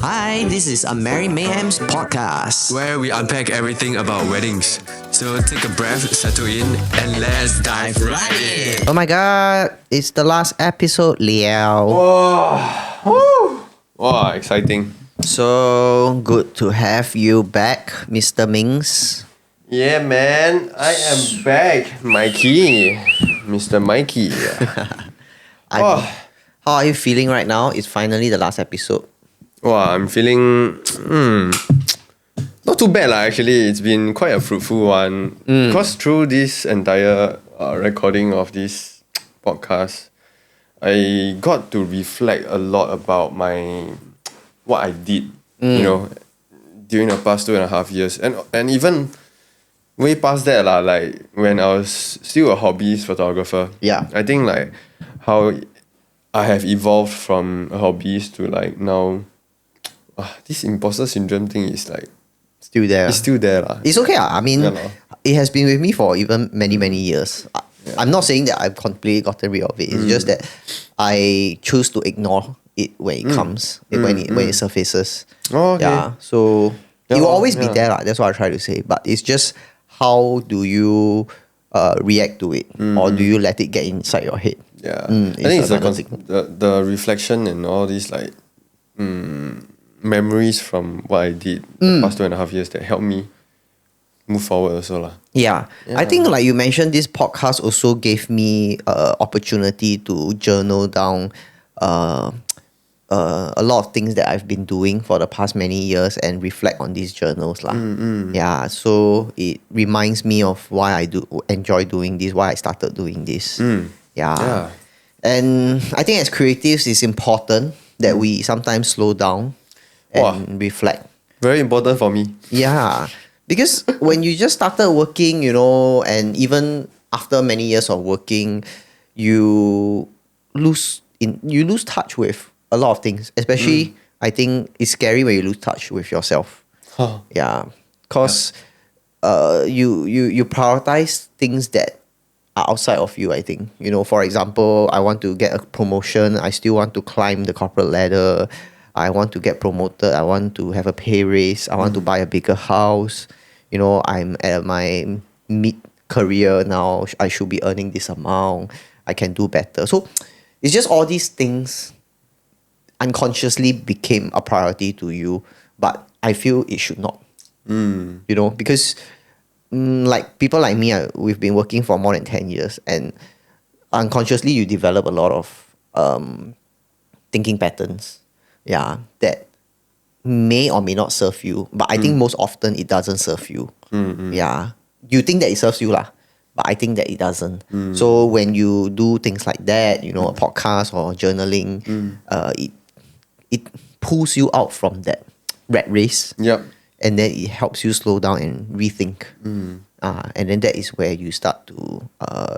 Hi, this is a Merry Mayhem's podcast. where we unpack everything about weddings. So take a breath, settle in, and let's dive right in. Oh my god, it's the last episode, Liao. Wow, exciting. So good to have you back, Mr. Mings. Yeah, man, I am back. Mikey. Mr. Mikey. How are you feeling right now? It's finally the last episode. Wow, I'm feeling not too bad actually. It's been quite a fruitful one. Because through this entire recording of this podcast, I got to reflect a lot about what I did, during the past 2.5 years. And even way past that, like when I was still a hobbyist photographer. Yeah. I think like how I have evolved from a hobbyist to like now. This imposter syndrome thing is like Still there. it's still there lah. It's okay. I mean, Yeah lah. it has been with me for even many, many years. I'm not saying that I've completely gotten rid of it. It's just that I choose to ignore it when it comes, when it surfaces. Oh, okay. Yeah. So Yeah it will lor, always be yeah. there. That's what I try to say. But it's just how do you react to it? Or do you let it get inside your head? Yeah. Mm, I think it's another thing. the reflection and all these like memories from what I did the past 2.5 years that helped me move forward also lah. Yeah. I think like you mentioned, this podcast also gave me opportunity to journal down a lot of things that I've been doing for the past many years and reflect on these journals lah. Yeah, so it reminds me of why I do enjoy doing this, why I started doing this. Yeah. And I think as creatives, it's important that we sometimes slow down and reflect. Very important for me. Yeah, because when you just started working, and even after many years of working, you lose touch with a lot of things. Especially, I think it's scary when you lose touch with yourself. Huh. Yeah, because you prioritize things that are outside of you. I think for example, I want to get a promotion. I still want to climb the corporate ladder. I want to get promoted. I want to have a pay raise. I want to buy a bigger house. I'm at my mid-career now. I should be earning this amount. I can do better. So it's just all these things unconsciously became a priority to you. But I feel it should not. Because like people like me, we've been working for more than 10 years. And unconsciously, you develop a lot of thinking patterns. Yeah, that may or may not serve you, but I think most often it doesn't serve you. Yeah, you think that it serves you lah, but I think that it doesn't. So when you do things like that, a podcast or journaling, it pulls you out from that rat race. Yep. And then it helps you slow down and rethink. And then that is where you start to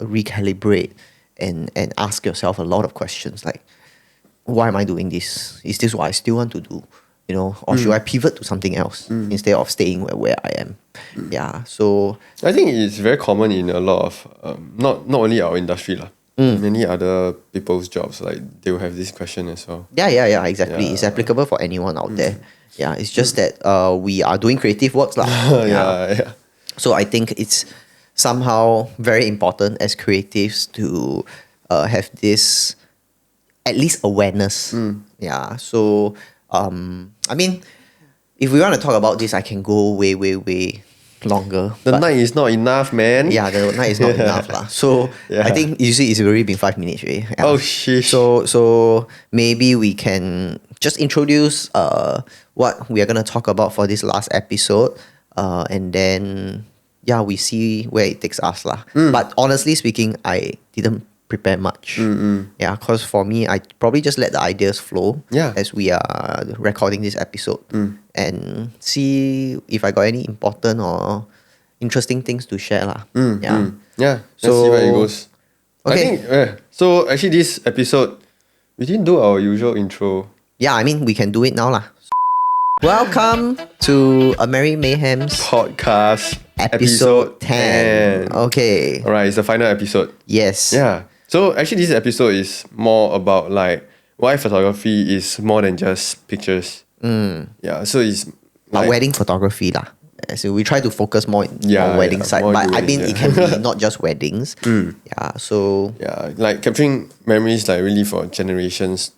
recalibrate and ask yourself a lot of questions like, why am I doing this? Is this what I still want to do? Or should I pivot to something else instead of staying where I am? Yeah. So I think it's very common in a lot of not only our industry lah. Many other people's jobs, like they will have this question as well. yeah, exactly. Yeah. It's applicable for anyone out there. Yeah. It's just that we are doing creative works lah. Yeah. So I think it's somehow very important as creatives to have this at least awareness. Yeah. So I mean, if we want to talk about this, I can go way, way, way longer. The night is not enough, man. Yeah, the night is not enough lah. So Yeah. I think you see, it's already been 5 minutes already. Yeah. Oh, sheesh. So maybe we can just introduce what we are gonna talk about for this last episode, and then we see where it takes us lah. But honestly speaking, I didn't prepare much. Yeah, because for me, I probably just let the ideas flow as we are recording this episode and see if I got any important or interesting things to share lah. Yeah. Yeah. Let's see where it goes. Okay. I think, so actually this episode, we didn't do our usual intro. Yeah, I mean, we can do it now lah. Welcome to A Merry Mayhem's Podcast episode 10. Okay. Alright, it's the final episode. Yes. Yeah. So actually, this episode is more about like why photography is more than just pictures. Yeah, so it's But like, wedding photography lah. So we try to focus more Yeah, on wedding yeah, side. more But into I mean, wedding, it can yeah. be not just weddings. Yeah. So yeah, like capturing memories like really for generations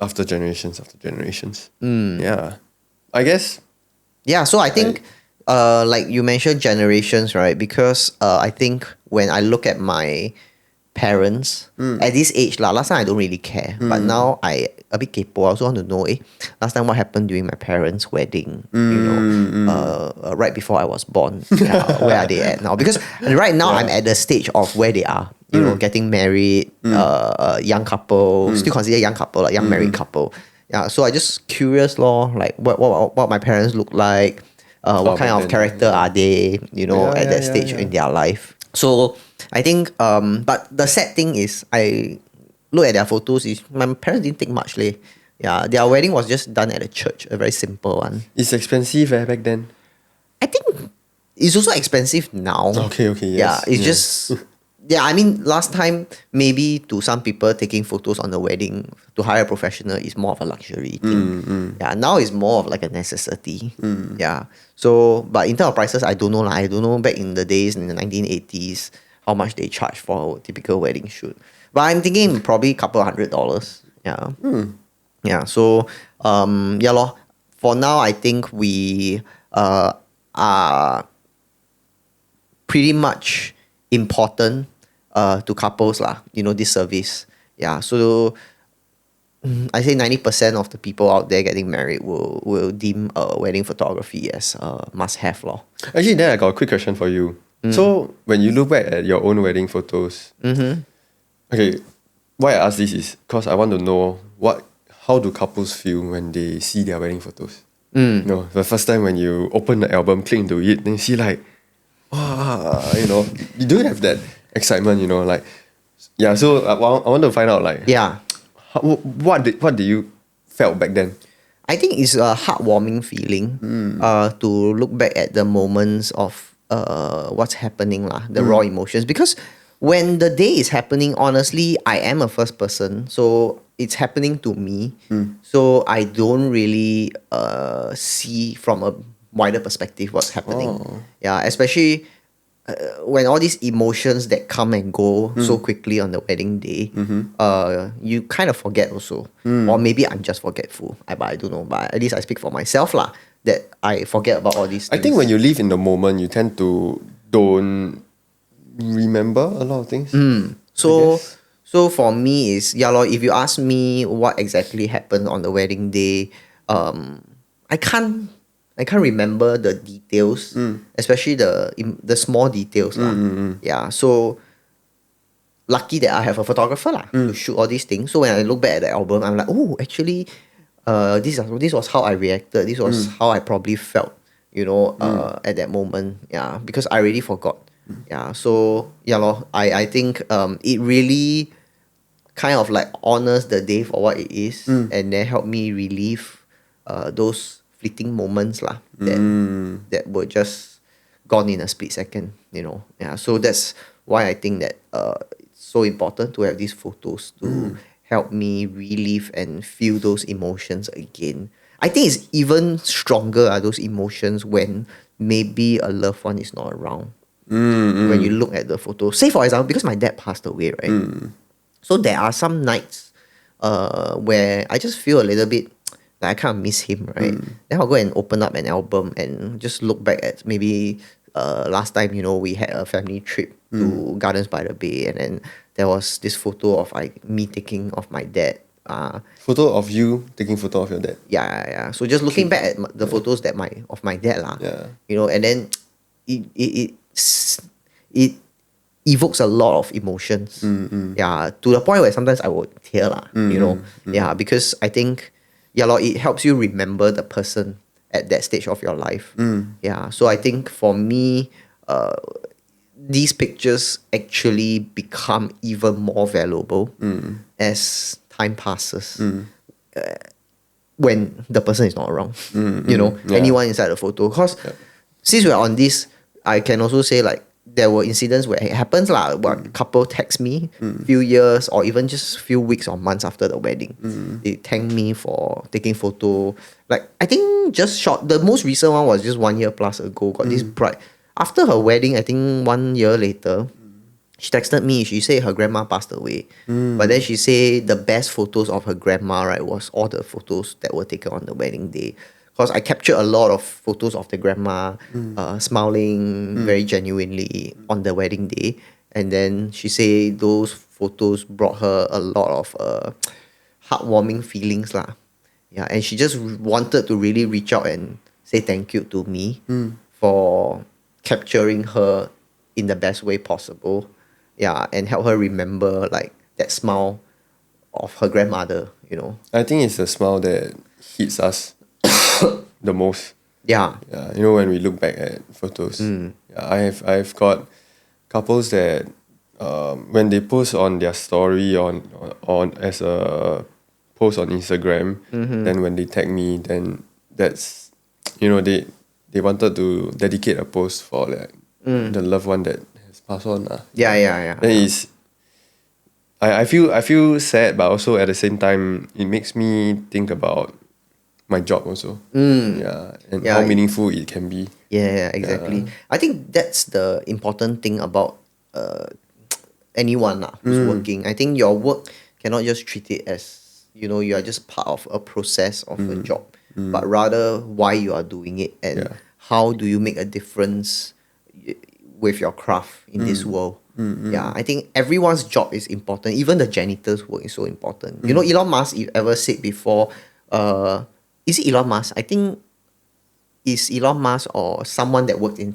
after generations after generations. Yeah, I guess. yeah. So I think, like you mentioned, generations, right? Because I think when I look at my parents at this age lah, last time I don't really care, but now I a bit kaypoh. I also want to know, last time what happened during my parents' wedding? Right before I was born, where are they at now? Because right now I'm at the stage of where they are. Getting married, young couple, still consider young couple, like young married couple. Yeah, so I just curious lor, like what my parents look like, what kind back of then, character are they, at that stage in their life. So I think, but the sad thing is, I look at their photos. Is my parents didn't take much leh. Yeah, their wedding was just done at a church, a very simple one. It's expensive back then. I think it's also expensive now. Okay, Yeah, yes. it's Yeah. just. Yeah, I mean, last time maybe to some people taking photos on the wedding to hire a professional is more of a luxury thing. Yeah, now it's more of like a necessity. Yeah. So, but in terms of prices, I don't know lah. I don't know back in the days in the 1980s how much they charge for a typical wedding shoot. But I'm thinking probably a couple $100. Yeah. Yeah. So, yeah lor. For now, I think we are pretty much important to couples lah, this service. Yeah, so I say 90% of the people out there getting married will deem wedding photography as a must-have lor. Actually, then I got a quick question for you. So when you look back at your own wedding photos, okay, why I ask this is because I want to know how do couples feel when they see their wedding photos. The first time when you open the album, click into it, then you see like, wow, you do have that excitement, like, yeah. So I want to find out like, Yeah, what did you felt back then? I think it's a heartwarming feeling to look back at the moments of what's happening lah, the raw emotions. Because when the day is happening, honestly, I am a first person, so it's happening to me. So I don't really see from a wider perspective what's happening. Yeah, especially when all these emotions that come and go so quickly on the wedding day, you kind of forget also. Or maybe I'm just forgetful. I don't know. But at least I speak for myself lah, that I forget about all these things. I think when you live in the moment, you tend to don't remember a lot of things. So for me is, yeah lor, if you ask me what exactly happened on the wedding day, I can't remember the details, especially the small details lah. Yeah, so lucky that I have a photographer lah to shoot all these things. So when I look back at the album, I'm like, oh, actually, this was how I reacted. This was how I probably felt, at that moment. Yeah, because I already forgot. Yeah, so yeah lor, I think it really kind of like honors the day for what it is, and then help me relive those fleeting moments lah that were just gone in a split second. Yeah, so that's why I think that it's so important to have these photos to help me relive and feel those emotions again. I think it's even stronger those emotions when maybe a loved one is not around. When you look at the photo, say for example, because my dad passed away, right? So there are some nights where I just feel a little bit like I kind of miss him, right? Then I'll go and open up an album and just look back at maybe last time, we had a family trip to Gardens by the Bay, and then there was this photo of me taking of my dad. Photo of you taking photo of your dad. Yeah. So just looking back at the photos of my dad lah. Yeah. And then it evokes a lot of emotions. Yeah, to the point where sometimes I would tear lah. Yeah, because I think it helps you remember the person at that stage of your life. Yeah, so I think for me, these pictures actually become even more valuable as time passes. When the person is not around, anyone inside the photo. Because since we're on this, I can also say like there were incidents where it happens lah. Where couple text me few years or even just few weeks or months after the wedding. They thank me for taking photo. Like I think just short. The most recent one was just 1 year plus ago. Got this bride after her wedding. I think 1 year later. She texted me. She said her grandma passed away, but then she said the best photos of her grandma, right, was all the photos that were taken on the wedding day. Because I captured a lot of photos of the grandma smiling very genuinely on the wedding day, and then she said those photos brought her a lot of heartwarming feelings lah. Yeah, and she just wanted to really reach out and say thank you to me for capturing her in the best way possible. Yeah, and help her remember like that smile of her grandmother, you know. I think it's the smile that hits us the most. Yeah. Yeah, you know, when we look back at photos. Yeah, I've got couples that when they post on their story on as a post on Instagram, then when they tag me, then that's, you know, they wanted to dedicate a post for like the loved one that has passed on. Yeah. Then it's I feel sad, but also at the same time it makes me think about my job also. Yeah, and how meaningful it can be. Yeah, exactly. I think that's the important thing about anyone who's working. I think your work cannot just treat it as, you know, you are just part of a process of a job, but rather why you are doing it and how do you make a difference with your craft in this world. Yeah, I think everyone's job is important. Even the janitor's work is so important. You know, Elon Musk ever said before, is it Elon Musk? I think is Elon Musk or someone that worked in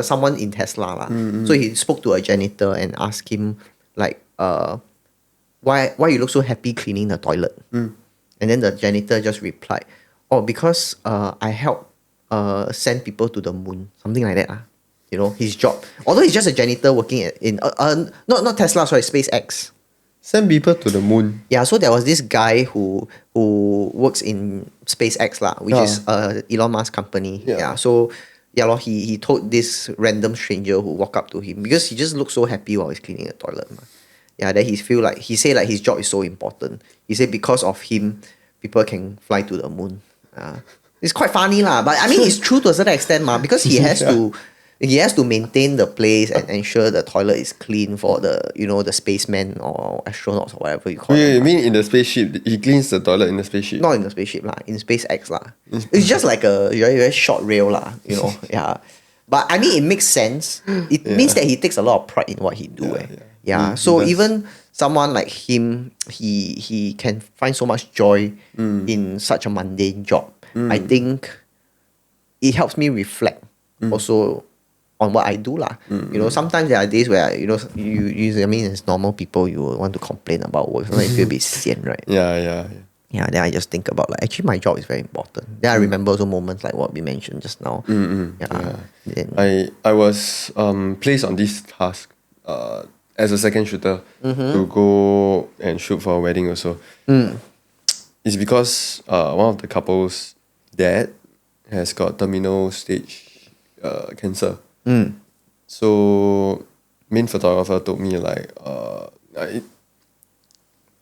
someone in Tesla lah. So he spoke to a janitor and asked him like, why you look so happy cleaning the toilet? And then the janitor just replied, oh, because I help send people to the moon, something like that. You know, his job. Although he's just a janitor working in not Tesla, sorry, SpaceX. Send people to the moon. Yeah, so there was this guy who works in SpaceX lah, which is Elon Musk company. Yeah. So he told this random stranger who walked up to him because he just looked so happy while he's cleaning the toilet. Yeah, then he said like his job is so important. He said because of him, people can fly to the moon. It's quite funny lah, but I mean it's true to a certain extent because he has to. He has to maintain the place and ensure the toilet is clean for the, you know, the spacemen or astronauts or whatever you call it. You mean in the spaceship? He cleans the toilet in the spaceship? Not in the spaceship lah, in SpaceX lah. It's just like a very, very short rail lah, you know. Yeah. But I mean it makes sense. It means that he takes a lot of pride in what he do. So even someone like him, he can find so much joy in such a mundane job. I think it helps me reflect also on what I do lah. You know, sometimes there are days where, you know, I mean, as normal people, you will want to complain about work. Sometimes you feel a bit sian, right? Yeah. Then I just think about like, actually my job is very important. Then I remember also moments like what we mentioned just now. I was placed on this task as a second shooter to go and shoot for a wedding also. It's because one of the couple's dad has got terminal stage cancer. So main photographer told me like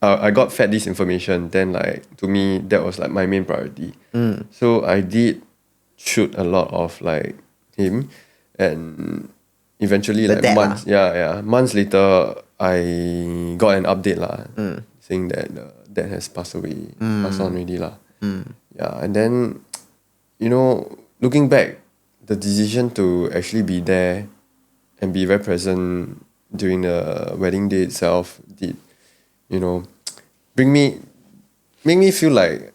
I got fed this information, then like to me that was like my main priority. So I did shoot a lot of like him, and eventually like months later I got an update lah, saying that dad has passed away, passed on already lah. And then, you know, looking back, the decision to actually be there and be very present during the wedding day itself did, you know, make me feel like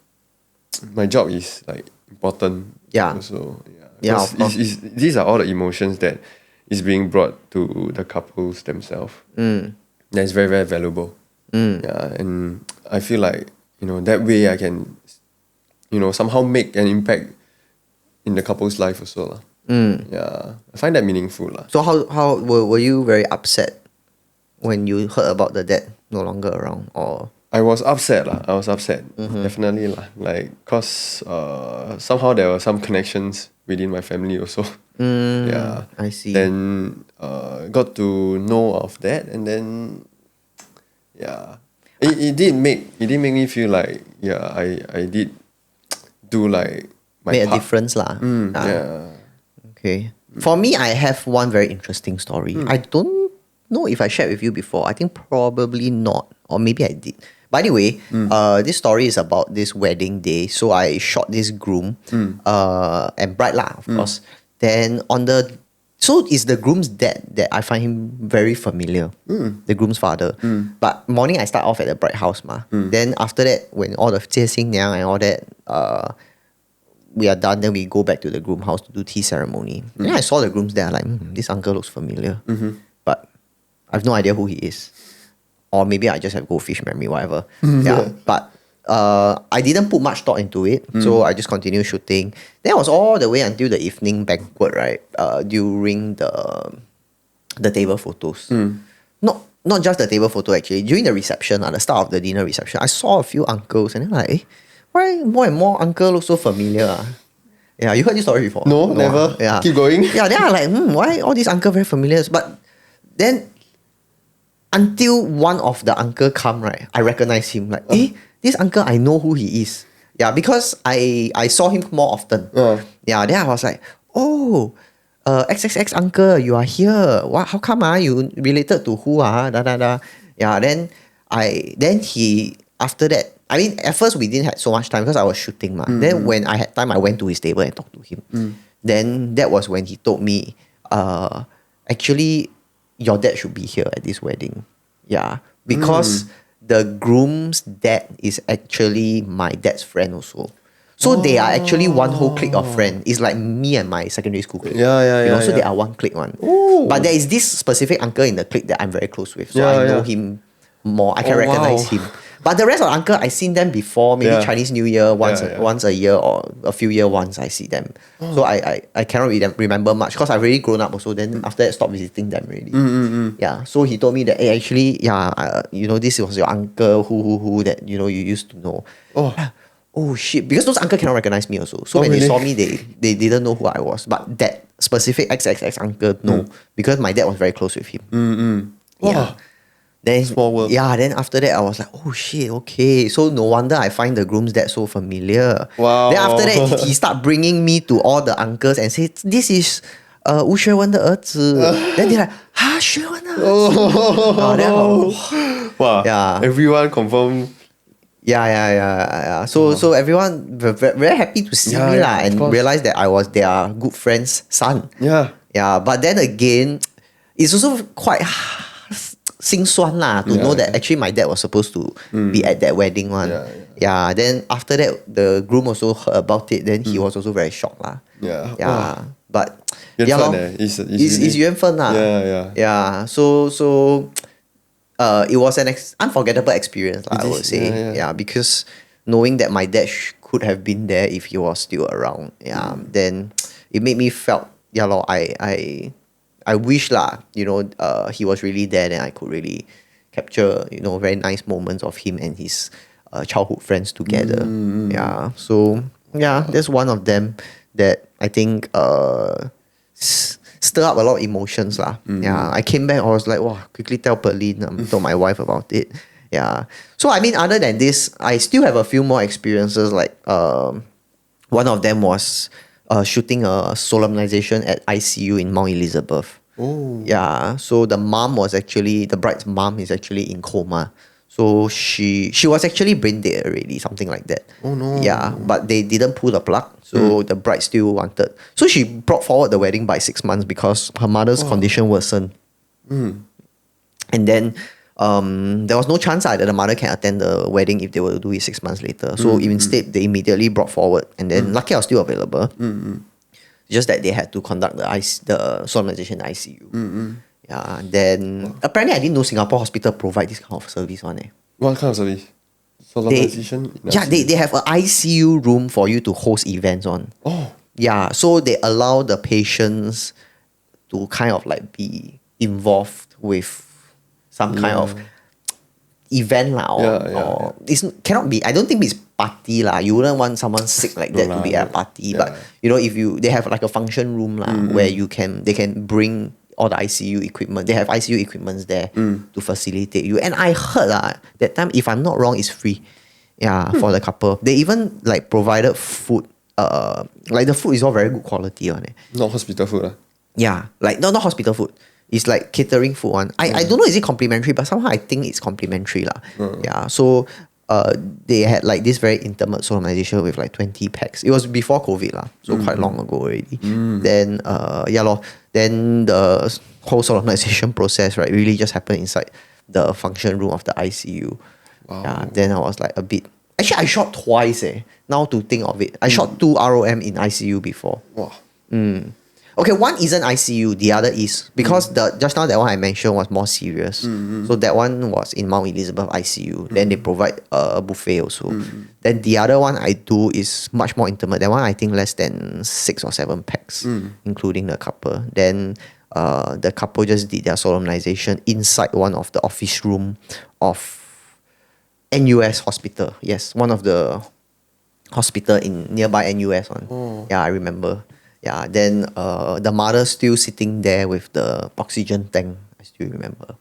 my job is like important. Also, these are all the emotions that is being brought to the couples themselves. That's very, very valuable. And I feel like, you know, that way I can, you know, somehow make an impact in the couple's life also lah. I find that meaningful lah. So how were you very upset when you heard about the dad no longer around, or? I was upset lah. Definitely lah. Like, cause somehow there were some connections within my family also. I see. Then got to know of that, and then it did make me feel like I did do like my Made a part. difference lah. Yeah. Okay. For me, I have one very interesting story. I don't know if I shared with you before. I think probably not, or maybe I did. But anyway, this story is about this wedding day. So I shot this groom, and bride lah, of course. Then so it's the groom's dad that I find him very familiar. The groom's father. But morning I start off at the bride house ma. Then after that, when all the 接新娘 and all that, we are done, then we go back to the groom house to do tea ceremony. Then I saw the groom's dad, like, this uncle looks familiar. But I have no idea who he is. Or maybe I just have goldfish memory, whatever. But I didn't put much thought into it. So I just continued shooting. Then it was all the way until the evening banquet, right? During the table photos. Not just the table photo actually. During the reception, at the start of the dinner reception, I saw a few uncles and then like, why more and more uncle look so familiar? Yeah, you heard this story before? No, never. Yeah. Keep going. Yeah, then I'm like, why all these uncle very familiar? But then until one of the uncle come, right, I recognize him. Like, this uncle, I know who he is. Yeah, because I saw him more often. Yeah, then I was like, oh, XXX uncle, you are here. What? How come you related to who Da da da. Yeah, then he after that. I mean, at first we didn't have so much time because I was shooting ma. Then when I had time, I went to his table and talked to him. Then that was when he told me, actually, your dad should be here at this wedding. Yeah, because the groom's dad is actually my dad's friend also. So they are actually one whole clique of friends. It's like me and my secondary school clique. So they are one clique one. But there is this specific uncle in the clique that I'm very close with. So I know him more. I can recognize him. But the rest of the uncle, I seen them before. Maybe Chinese New Year once a year or a few years once I see them. So I cannot really remember much because I've already grown up also. Then after that, stopped visiting them already. Yeah. So he told me that actually, this was your uncle who that you used to know. Oh shit! Because those uncle cannot recognize me also. So when they saw me, they didn't know who I was. But that specific XXX uncle no, because my dad was very close with him. Yeah. Then small world. Yeah, then after that I was like, oh shit, okay. So no wonder I find the groom's dad so familiar. Wow. Then after that he start bringing me to all the uncles and say, this is 吴学文的儿子. Then they're like, 学文的儿子. Wow. Yeah. Everyone confirm. Yeah. So everyone very happy to see me lah, and realize that I was their good friend's son. Yeah. But then again, it's also quite 心酸 lah to know that actually my dad was supposed to be at that wedding one. Yeah. Then after that, the groom also heard about it. Then he was also very shocked lah. Yeah. But it's 缘分lah. Yeah. So it was an unforgettable experience lah, I would say. Yeah, because knowing that my dad could have been there if he was still around. Yeah. Then it made me felt I wish lah, he was really there, then I could really capture, very nice moments of him and his childhood friends together. Yeah. So that's one of them that I think stir up a lot of emotions lah. Yeah. I came back, I was like, wow, quickly tell Pearlyn, told my wife about it. Yeah. So I mean, other than this, I still have a few more experiences. Like one of them was shooting a solemnization at ICU in Mount Elizabeth. Yeah, so the bride's mom is actually in coma. So she was actually brain dead already, something like that. Oh no. Yeah, but they didn't pull the plug. So the bride still wanted. So she brought forward the wedding by 6 months because her mother's condition worsened. And then there was no chance that the mother can attend the wedding if they were to do it 6 months later. So instead, they immediately brought forward. And then lucky I was still available. Just that they had to conduct the solemnization in ICU. Yeah. Then apparently I didn't know Singapore hospital provide this kind of service one. What kind of service? Solemnization? They have an ICU room for you to host events on. Yeah. So they allow the patients to kind of like be involved with some kind of event lah, or it cannot be. I don't think it's party lah. You wouldn't want someone sick like that to be at a party. But if they have like a function room lah where they can bring all the ICU equipment. They have ICU equipments there to facilitate you. And I heard that time, if I'm not wrong, it's free. Yeah, for the couple. They even like provided food. Like the food is all very good quality one. Not hospital food. Yeah, like not hospital food. It's like catering food one. I don't know is it complimentary, but somehow I think it's complimentary lah. Yeah, so they had like this very intimate solemnization with like 20 packs. It was before COVID lah, so quite long ago already. Then then the whole solemnization process right really just happened inside the function room of the ICU. Wow. Yeah, then I was like a bit. Actually, I shot twice. Now to think of it, I shot 2 ROM in ICU before. Wow. Okay, one isn't ICU, the other is because the just now that one I mentioned was more serious. So that one was in Mount Elizabeth ICU. Then they provide a buffet also. Then the other one I do is much more intimate. That one I think less than 6 or 7 packs, including the couple. Then the couple just did their solemnization inside one of the office room of NUS hospital. Yes, one of the hospital in nearby NUS one. Yeah, I remember. Yeah, then the mother still sitting there with the oxygen tank. I still remember.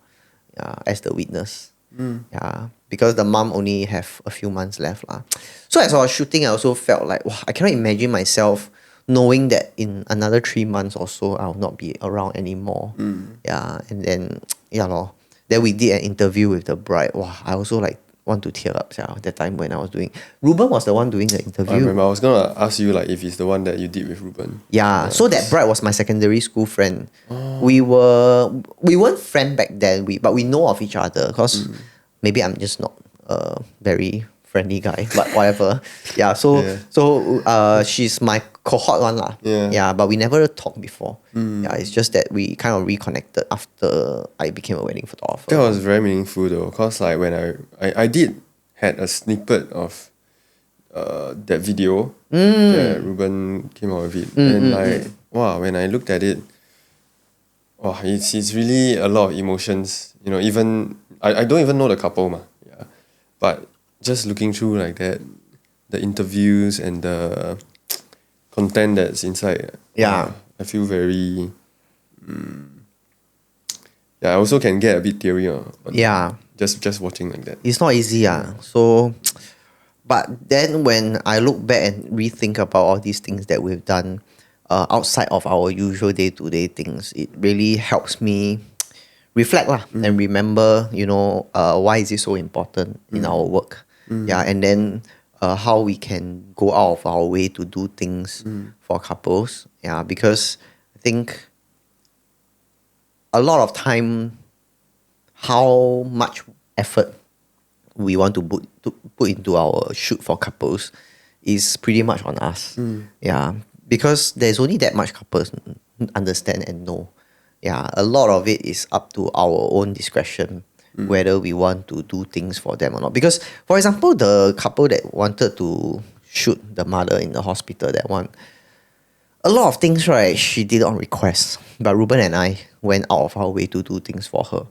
Yeah, as the witness. Yeah, because the mom only have a few months left lah. So as I was shooting, I also felt like, wow, I cannot imagine myself knowing that in another 3 months or so I'll not be around anymore. Yeah, and then then we did an interview with the bride. Wow, I also like want to tear up at that time when I was doing. Ruben was the one doing the interview. I remember. I was gonna ask you like if it's the one that you did with Ruben. Yeah, so that bride was my secondary school friend. We weren't friends back then. But we know of each other because maybe I'm just not a very friendly guy. But whatever. Yeah. So she's my cohort one lah. Yeah. But we never talked before. Yeah. It's just that we kind of reconnected after I became a wedding photographer. That was very meaningful though, cause like when I did had a snippet of that video that Ruben came out with it, and like wow, when I looked at it, wow, it's really a lot of emotions. You know, even I don't even know the couple ma, yeah, but just looking through like that, the interviews and the content that's inside, I feel very. I also can get a bit teary. Just watching like that. It's not easy. So, but then when I look back and rethink about all these things that we've done outside of our usual day-to-day things, it really helps me reflect and remember, why is it so important in our work. Yeah, and then how we can go out of our way to do things for couples. Yeah, because I think a lot of time, how much effort we want to put into our shoot for couples is pretty much on us. Yeah, because there's only that much couples understand and know. Yeah, a lot of it is up to our own discretion whether we want to do things for them or not. Because, for example, the couple that wanted to shoot the mother in the hospital, that one, a lot of things, right, she did on request. But Ruben and I went out of our way to do things for her.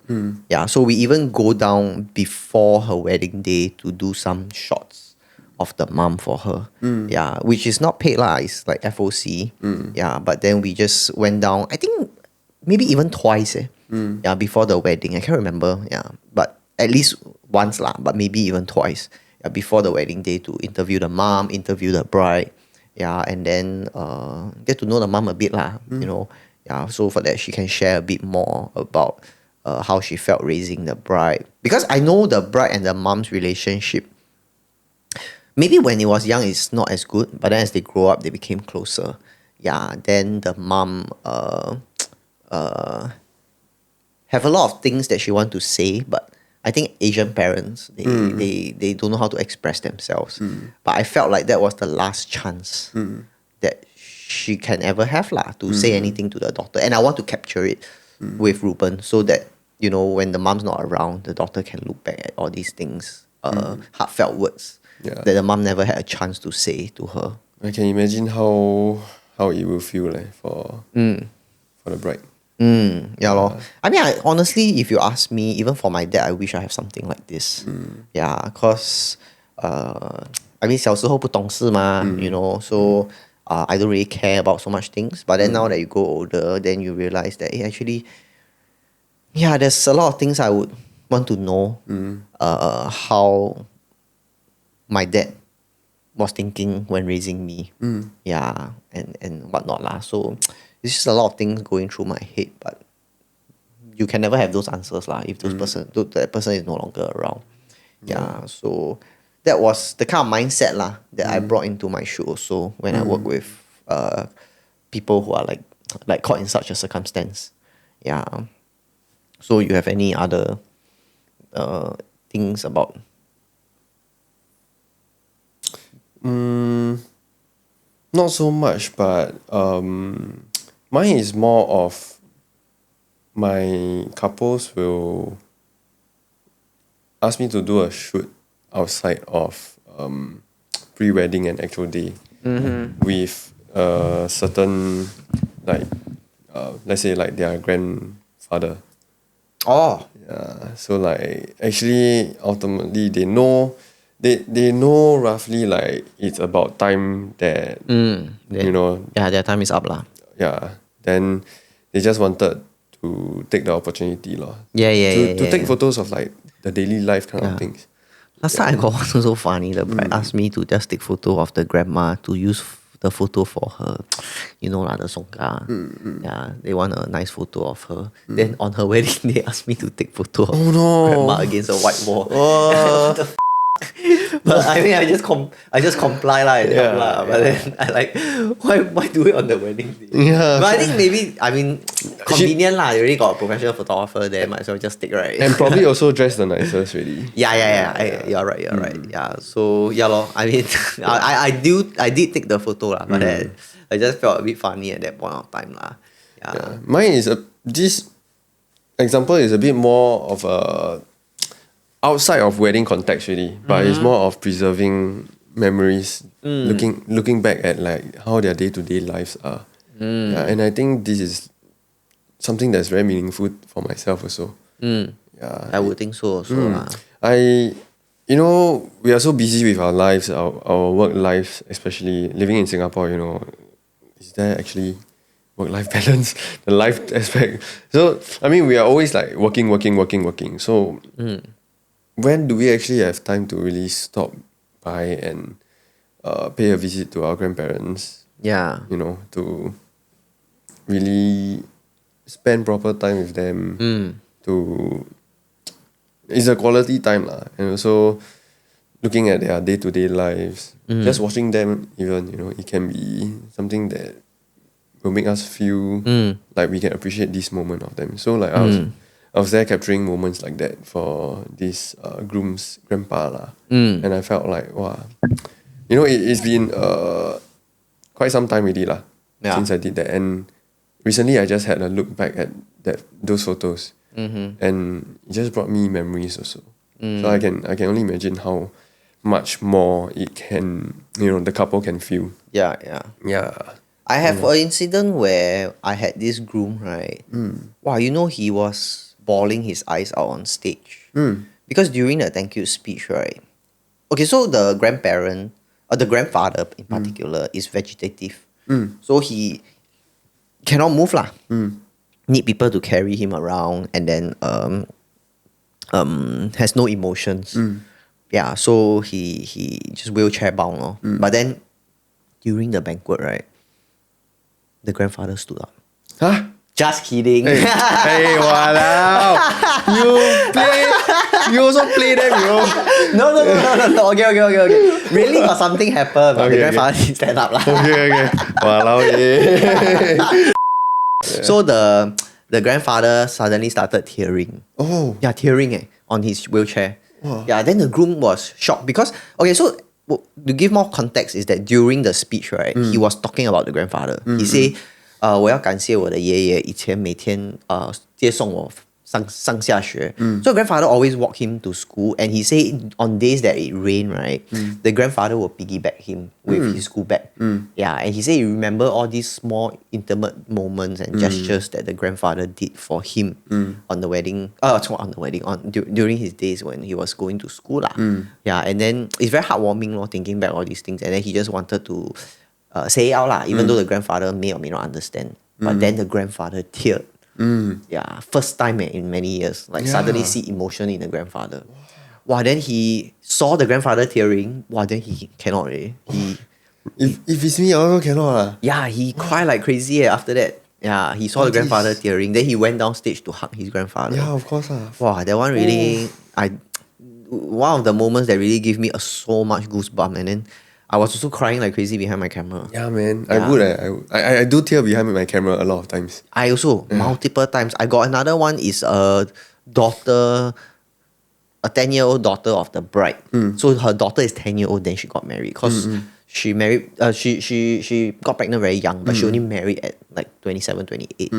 Yeah, so we even go down before her wedding day to do some shots of the mom for her. Yeah, which is not paid lah. It's like FOC. Yeah, but then we just went down, I think maybe even twice. Yeah, before the wedding. I can't remember. Yeah, but at least once lah. But maybe even twice. Yeah, before the wedding day to interview the mom, interview the bride. Yeah, and then get to know the mom a bit lah. Yeah, so for that she can share a bit more about how she felt raising the bride. Because I know the bride and the mom's relationship, maybe when it was young it's not as good, but then as they grow up they became closer. Yeah, then the mom have a lot of things that she want to say, but I think Asian parents they don't know how to express themselves. But I felt like that was the last chance that she can ever have to say anything to the daughter, and I want to capture it with Ruben so that when the mom's not around, the daughter can look back at all these things, heartfelt words that the mom never had a chance to say to her. I can imagine how it will feel like for the bride. Yeah, lor. I mean, honestly, if you ask me, even for my dad, I wish I have something like this. Yeah, cause I mean, 小时候不懂事嘛, so I don't really care about so much things. But then now that you grow older, then you realize that actually, yeah, there's a lot of things I would want to know. How my dad was thinking when raising me. Yeah, and whatnot lah. So it's just a lot of things going through my head, but you can never have those answers lah if that person is no longer around. Yeah, so that was the kind of mindset lah that I brought into my shoot also when I work with people who are like caught in such a circumstance. Yeah. So you have any other things about? Not so much, but mine is more of my couples will ask me to do a shoot outside of pre-wedding and actual day with a certain let's say like their grandfather. Oh. Yeah. So like actually ultimately they know roughly like it's about time that you know. Yeah, their time is up lah. Yeah. Then they just wanted to take the opportunity lah. To take photos of like the daily life kind of things. Last time I got one so funny. The bride asked me to just take photo of the grandma to use the photo for her, you know lah, the songkar. Yeah, they want a nice photo of her. Then on her wedding, they asked me to take photo of grandma against a white wall. What the but I mean, I just comply lah. But then I like, why do it on the wedding day? Yeah. But I think maybe, I mean, convenient lah. You already got a professional photographer there. Might as well just take, right? And probably also dress the nicest really. Yeah. You're right. Yeah. So yeah lor. I mean, I did take the photo lah, but then I just felt a bit funny at that point of time lah. Yeah. Mine is this example is a bit more of a outside of wedding context really, but it's more of preserving memories, looking back at like how their day-to-day lives are. Yeah, and I think this is something that's very meaningful for myself also. Yeah, I would think so also. We are so busy with our lives, our work lives, especially living in Singapore, is there actually work-life balance, the life aspect? So, I mean, we are always like working. So, when do we actually have time to really stop by and pay a visit to our grandparents? Yeah. To really spend proper time with them. It's a quality time lah. And also looking at their day-to-day lives. Just watching them even, it can be something that will make us feel like we can appreciate this moment of them. So like I was there capturing moments like that for this groom's grandpa lah. And I felt like, wow, it's been quite some time already lah since I did that. And recently I just had a look back at those photos, and it just brought me memories also. So I can only imagine how much more it can, the couple can feel. Yeah. I have an incident where I had this groom, right? Wow, he was bawling his eyes out on stage. Because during the thank you speech, right? Okay, so the grandparent, or the grandfather in particular, is vegetative. So he cannot move lah. Need people to carry him around, and then has no emotions. Yeah, so he just wheelchair bound lor. But then during the banquet, right, the grandfather stood up. Huh? Just kidding. Hey, walao. You also play them, bro. No. Okay. Really got something happen, but the grandfather didn't stand up lah. Okay. Walao, yeah. So the grandfather suddenly started tearing. Oh. Yeah, tearing on his wheelchair. Wow. Yeah, then the groom was shocked because, okay, so to give more context is that during the speech, right, he was talking about the grandfather. He say, 我要感谢我的爷爷以前每天接送我上下学. So grandfather always walk him to school, and he say on days that it rain, right, the grandfather will piggyback him with his school bag. Yeah, and he say he remember all these small intimate moments and gestures that the grandfather did for him on the wedding. During his days when he was going to school lah. Yeah, and then it's very heartwarming thinking back all these things, and then he just wanted to say it out lah, even though the grandfather may or may not understand. But then the grandfather teared. Yeah, first time in many years. Like suddenly see emotion in the grandfather. Wow, then he saw the grandfather tearing. Wow, then he cannot really. If it's me, I also cannot lah. Yeah, he cried like crazy after that. Yeah, he saw the grandfather tearing. Then he went downstage to hug his grandfather. Yeah, of course lah. Wow, that one really, one of the moments that really gave me so much goosebump. And then I was also crying like crazy behind my camera. Yeah, man. I would. I do tear behind my camera a lot of times. I also, multiple times. I got another one is a daughter, a 10-year-old daughter of the bride. So her daughter is 10-year-old, then she got married. Because she married, she got pregnant very young, but she only married at like 27, 28.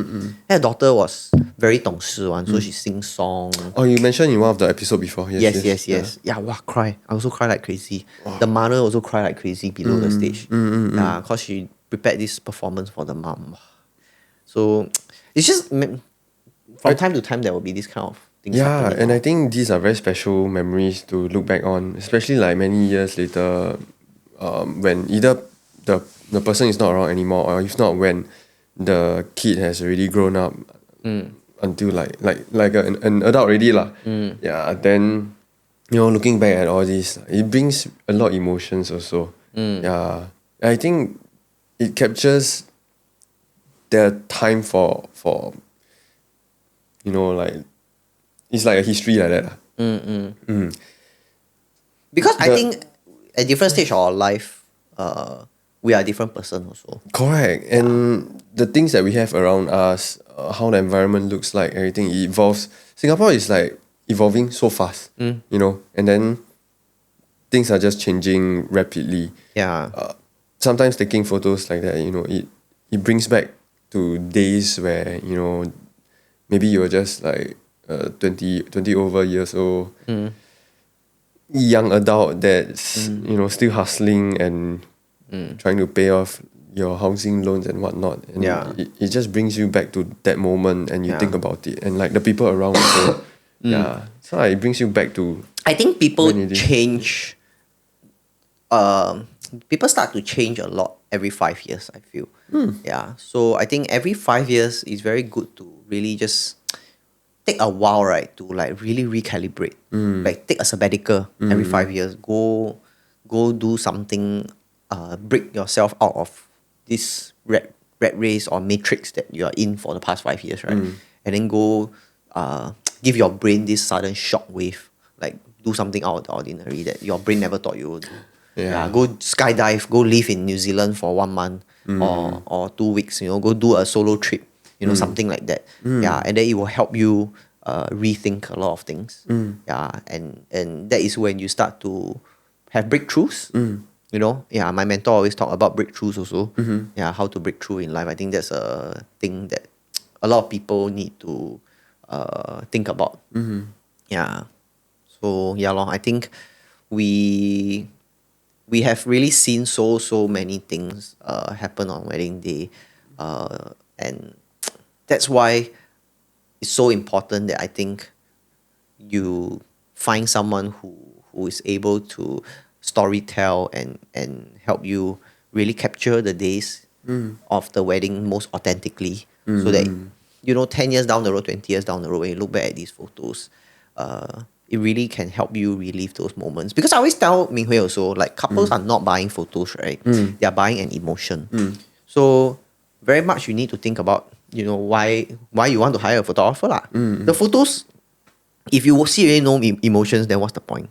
Her daughter was very 懂事 one, so she sings songs. Oh, you mentioned in one of the episode before. Yes. Yeah, wow, cry. I also cry like crazy. Wow. The mother also cry like crazy below the stage. Yeah, because she prepared this performance for the mom. So it's just from time to time there will be this kind of things. Yeah, and I think these are very special memories to look back on, especially like many years later. When either the person is not around anymore, or if not, when the kid has already grown up until like an adult already lah. Yeah, then looking back at all this, it brings a lot of emotions also. Yeah, I think it captures the time for like it's like a history like that. Because I think at different stage of our life, we are a different person also. Correct. And the things that we have around us, how the environment looks like, everything evolves. Singapore is like evolving so fast, and then things are just changing rapidly. Yeah. Sometimes taking photos like that, it brings back to days where, maybe you're just like 20 over years old. Young adult that's still hustling and trying to pay off your housing loans and whatnot, and it just brings you back to that moment, and you think about it, and like the people around also. So it brings you back to, I think people change. People start to change a lot every 5 years, I feel. Yeah, so I think every 5 years is very good to really just take a while, right, to like really recalibrate. Like take a sabbatical every 5 years. Go do something. Break yourself out of this rat race or matrix that you are in for the past 5 years, right? And then go give your brain this sudden shock wave. Like do something out of the ordinary that your brain never thought you would do. Yeah, go skydive. Go live in New Zealand for 1 month or 2 weeks. Go do a solo trip. Something like that. Yeah, and then it will help you rethink a lot of things. Yeah, and that is when you start to have breakthroughs. Yeah, my mentor always talk about breakthroughs also. Yeah, how to break through in life. I think that's a thing that a lot of people need to think about. Yeah, so yeah, I think we have really seen so many things happen on wedding day, and that's why it's so important that I think you find someone who is able to storytell and help you really capture the days of the wedding most authentically, so that 10 years down the road, 20 years down the road, when you look back at these photos, it really can help you relive those moments. Because I always tell Ming Hui also, like couples are not buying photos, right? They are buying an emotion. So very much you need to think about why you want to hire a photographer lah. The photos, if you see really no emotions, then what's the point?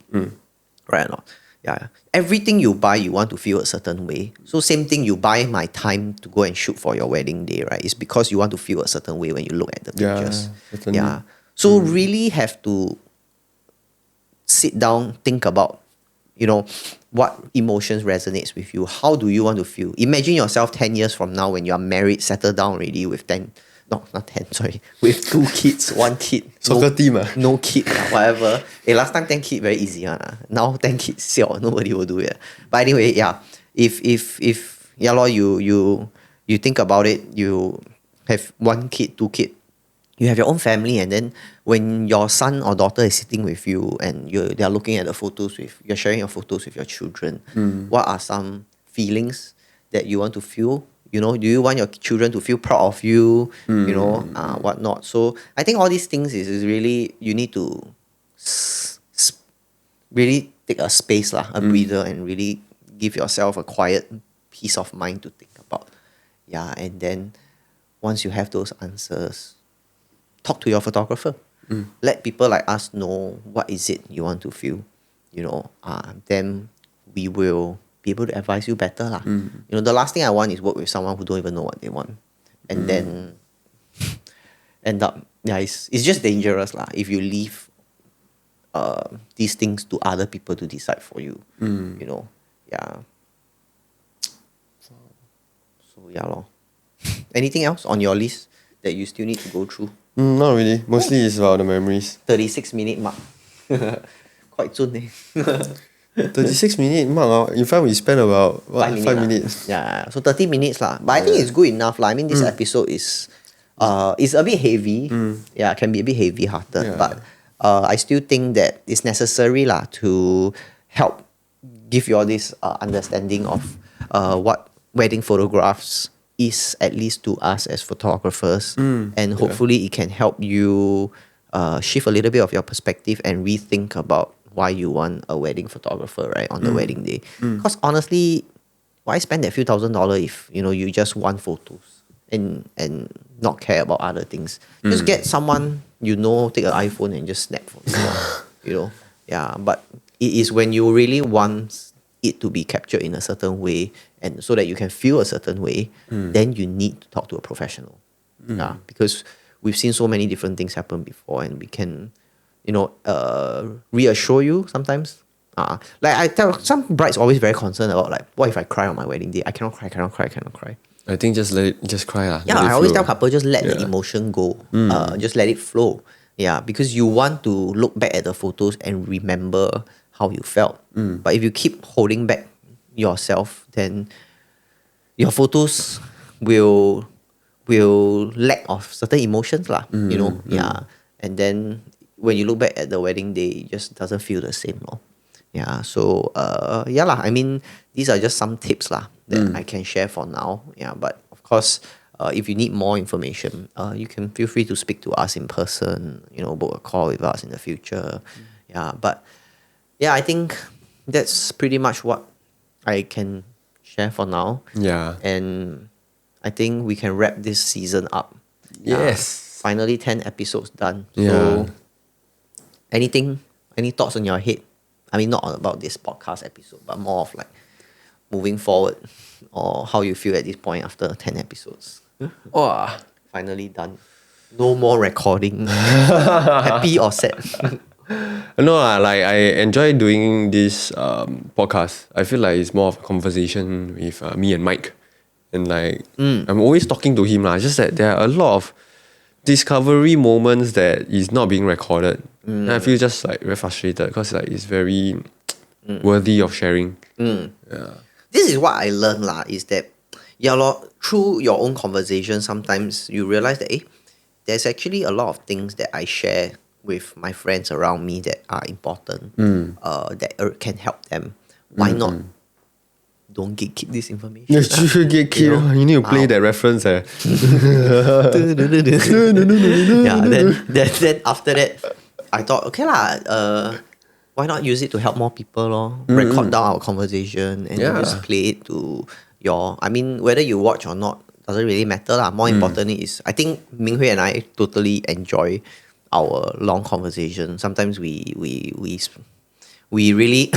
Right or not? Yeah. Everything you buy, you want to feel a certain way. So same thing, you buy my time to go and shoot for your wedding day, right? It's because you want to feel a certain way when you look at the pictures. Yeah. So really have to sit down, think about, what emotions resonates with you. How do you want to feel? Imagine yourself 10 years from now when you are married, settled down already with 10, no, not 10, sorry, with 2 kids, 1 kid. Soccer team. No kid, whatever. Last time 10 kids, very easy. Now 10 kids, sure, nobody will do it. But anyway, yeah, if you think about it, you have 1 kid, 2 kids, you have your own family, and then when your son or daughter is sitting with you and they are looking at the photos you're sharing your photos with your children, what are some feelings that you want to feel? You know, do you want your children to feel proud of you? You know, whatnot. So I think all these things is really, you need to really take a space lah, a breather, and really give yourself a quiet peace of mind to think about. Yeah, and then once you have those answers, talk to your photographer. Let people like us know what is it you want to feel. You know, then we will be able to advise you better lah. You know, the last thing I want is work with someone who don't even know what they want, and then end up, it's just dangerous lah if you leave these things to other people to decide for you. You know, yeah. So yeah lor. Anything else on your list that you still need to go through? Not really. Mostly it's about the memories. 36-minute mark. Quite soon eh. 36-minute mark. In fact, we spent about 5 minutes. Yeah, so 30 minutes lah. But I think it's good enough lah. I mean, this episode is a bit heavy. Yeah, can be a bit heavy-hearted. But I still think that it's necessary lah to help give you all this understanding of what wedding photographs is, at least to us as photographers. And hopefully it can help you shift a little bit of your perspective and rethink about why you want a wedding photographer, right, on the wedding day. Because honestly, why spend that few $1,000s if, you know, you just want photos and not care about other things? Just get someone, you know, take an iPhone and just snap for you, you know. Yeah, but it is when you really want it to be captured in a certain way, and so that you can feel a certain way, then you need to talk to a professional. Yeah, because we've seen so many different things happen before, and we can, you know, reassure you sometimes. Like I tell some brides always very concerned about, like, what if I cry on my wedding day? I cannot cry. I think just cry lah. Yeah, I always tell couple, just let the emotion go. Just let it flow. Yeah, because you want to look back at the photos and remember how you felt. But if you keep holding back yourself, then your photos will lack of certain emotions lah. You know, and then when you look back at the wedding day, it just doesn't feel the same lor. Yeah, so yeah lah. I mean, these are just some tips lah that I can share for now. Yeah, but of course, if you need more information, you can feel free to speak to us in person. You know, book a call with us in the future. Yeah, but yeah, I think that's pretty much what I can share for now. Yeah, and I think we can wrap this season up. Yes, finally 10 episodes done. So, any thoughts on your head? I mean, not about this podcast episode, but more of like moving forward, or how you feel at this point after 10 episodes. Wow, finally done. No more recording. Happy or sad? No, like I enjoy doing this podcast. I feel like it's more of a conversation with me and Mike, and like I'm always talking to him lah. Just that there are a lot of discovery moments that is not being recorded. And I feel just like very frustrated because like it's very worthy of sharing. Yeah. This is what I learned lah, is that through your own conversation, sometimes you realize that there's actually a lot of things that I share with my friends around me that are important, that can help them. Why not? Don't gatekeep this information. You should gatekeep. You need to play that reference. Yeah, then after that, I thought, okay lah, why not use it to help more people lor? Record down our conversation and just play it to your, I mean, whether you watch or not, doesn't really matter lah. More importantly is, I think Ming Hui and I totally enjoy our long conversation. Sometimes we really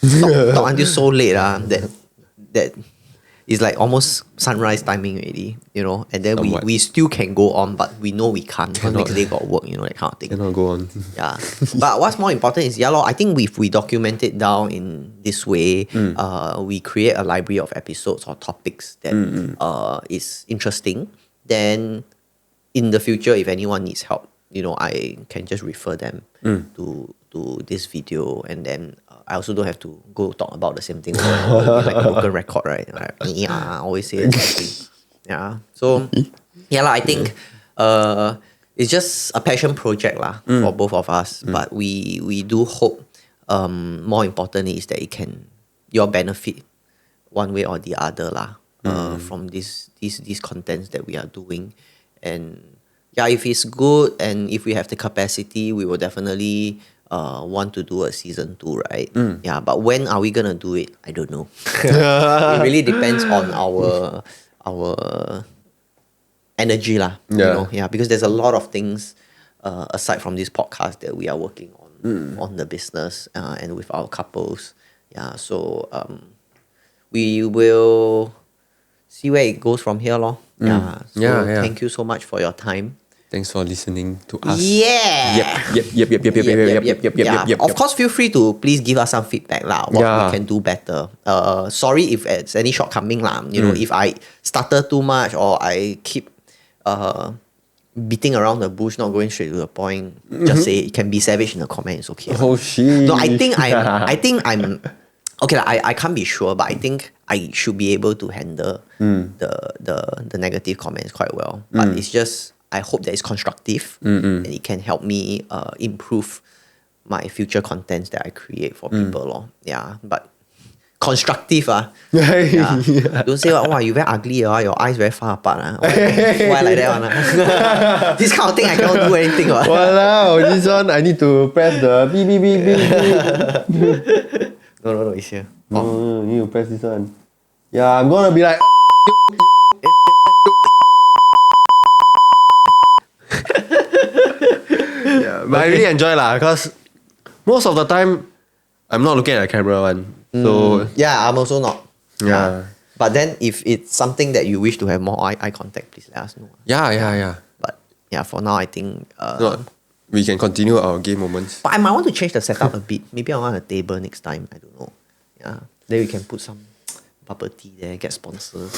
talk until so late that it's like almost sunrise timing already, you know, and then we still can go on, but we know we can't because next day got work, you know, that kind of thing. Cannot go on. Yeah. But what's more important is, I think if we document it down in this way, we create a library of episodes or topics that is interesting, then in the future, if anyone needs help, you know, I can just refer them to this video, and then I also don't have to go talk about the same thing like a broken record, right? I always say the same thing. Yeah. So I think it's just a passion project lah for both of us. But we do hope more importantly is that it can your benefit one way or the other lah. From these contents that we are doing, and yeah, if it's good and if we have the capacity, we will definitely want to do a season 2, right? Yeah, but when are we gonna do it? I don't know. It really depends on our energy lah. Yeah. You know, yeah, because there's a lot of things aside from this podcast that we are working on the business and with our couples. Yeah, so we will see where it goes from here, lor. Yeah. So thank you so much for your time. Thanks for listening to us. Yeah. Yep. Of course, feel free to please give us some feedback lah. What we can do better. Sorry if it's any shortcoming lah. You know, if I stutter too much or I keep beating around the bush, not going straight to the point. Just say it can be savage in the comment. It's okay. Oh shit. No, I think I'm. Okay, I can't be sure, but I think I should be able to handle the negative comments quite well. But it's just I hope that it's constructive and it can help me improve my future contents that I create for people. Lor. Yeah, but constructive yeah. Don't say wow, you very ugly, your eyes very far apart. Why like that one? This kind of thing I cannot do anything. Wow, this one I need to press the beep. No, it's here. Oh, you need to press this one. Yeah, I'm gonna be like. Yeah, but I really enjoy lah, because most of the time I'm not looking at the camera one. So yeah, I'm also not. Yeah. But then if it's something that you wish to have more eye contact, please let us know. Yeah. But yeah, for now I think We can continue our game moments. but I might want to change the setup a bit. Maybe I want a table next time. I don't know. Yeah. Then we can put some bubble tea there, get sponsors.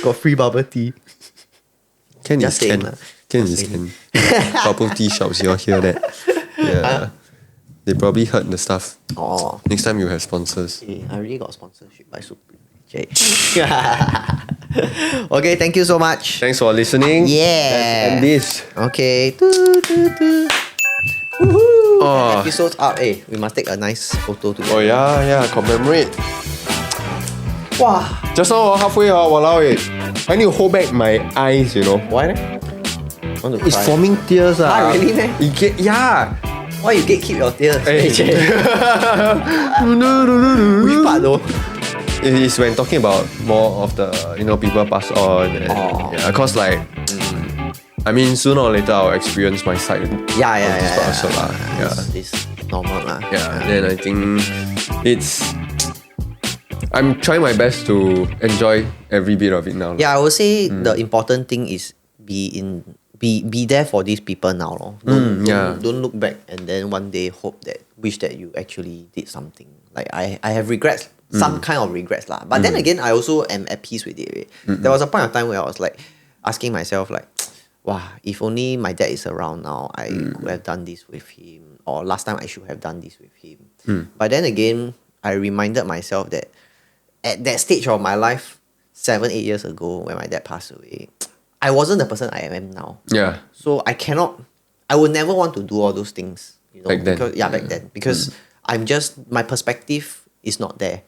Got free bubble tea. Ken Just is saying Ken. lah. Ken is Ken. Bubble tea shops, you all hear that? Yeah. They probably heard the stuff. Oh. Next time you have sponsors. Okay, I already got sponsorship by Supreme. Okay, thank you so much. Thanks for listening. Yeah. And this. Okay. Oh. Episode's up. Hey, we must take a nice photo together. Oh yeah, commemorate. Wow. Just now halfway, walao eh. I need to hold back my eyes, you know. Why? Want to It's cry? forming tears. Really, man? Yeah. Why you gatekeep your tears? Hey. Which part though? It is when talking about more of the people pass on. And, yeah, cause like I mean sooner or later I'll experience my side. Yeah. Also lah. Yeah. It's normal lah. Yeah. Then I think I'm trying my best to enjoy every bit of it now. Yeah, I would say the important thing is be there for these people now. Don't look back and then one day wish that you actually did something. Like I have regrets, some kind of regrets lah. But then again, I also am at peace with it. There was a point of time where I was like asking myself like, wow, if only my dad is around now, I could have done this with him. Or last time I should have done this with him. But then again, I reminded myself that at that stage of my life, 7-8 years ago when my dad passed away, I wasn't the person I am now. Yeah. So I would never want to do all those things. Back then. Back then. Because my perspective is not there.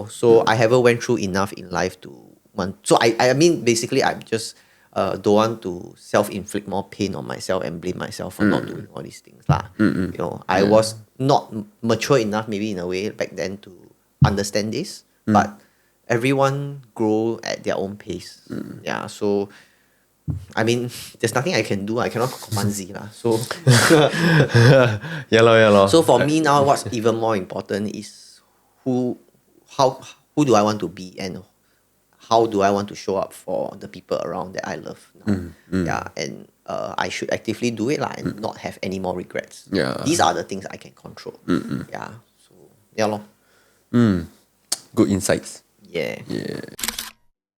So I haven't went through enough in life to want. So I mean, basically, I just don't want to self-inflict more pain on myself and blame myself for not doing all these things. I was not mature enough, maybe in a way, back then to understand this. But everyone grow at their own pace. Yeah, so I mean, there's nothing I can do. I cannot command Z lah. So yeah. So for me now, what's even more important is who do I want to be and how do I want to show up for the people around that I love now. Yeah, and I should actively do it lah and not have any more regrets. Yeah. These are the things I can control. Yeah. So yeah lor. Good insights. Yeah. Yeah.